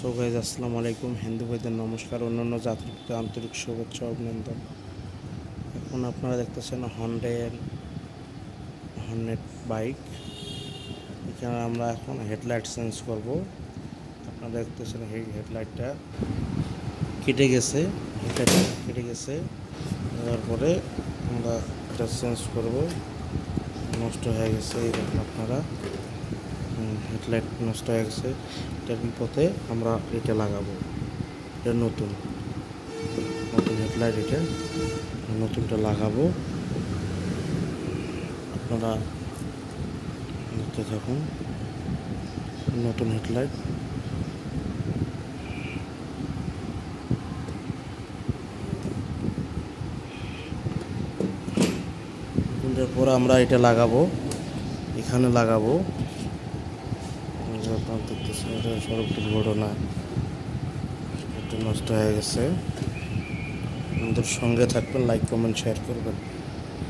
So guys আসসালামু আলাইকুম, হিন্দু ভাইদের নমস্কার, অন্যান্য জাতির প্রতি আন্তরিক শুভেচ্ছা অভিনন্দন। এখন আপনারা দেখতেছেন হর্নেট বাইক। এখানে আমরা এখন হেডলাইট চেঞ্জ করব। আপনারা দেখতেছেন এই হেডলাইটটা কেটে গেছে, তারপরে আমরা এটা চেঞ্জ করব। নষ্ট হয়ে গেছে, এই দেখুন আপনারা, হেডলাইট নষ্ট হয়ে গেছে। এটার বিপদে আমরা এটা লাগাবো, এটা নতুন হেডলাইট, এটা নতুনটা লাগাবো। আপনারা দেখতে থাকুন, নতুন হেডলাইট। পরে আমরা এটা লাগাবো, এখানে লাগাবো। আপনারা দেখতেছেন এটা সড়ক দুর্ঘটনা, এটা নষ্ট হয়ে গেছে। আমাদের সঙ্গে থাকবেন, লাইক কমেন্ট শেয়ার করবেন।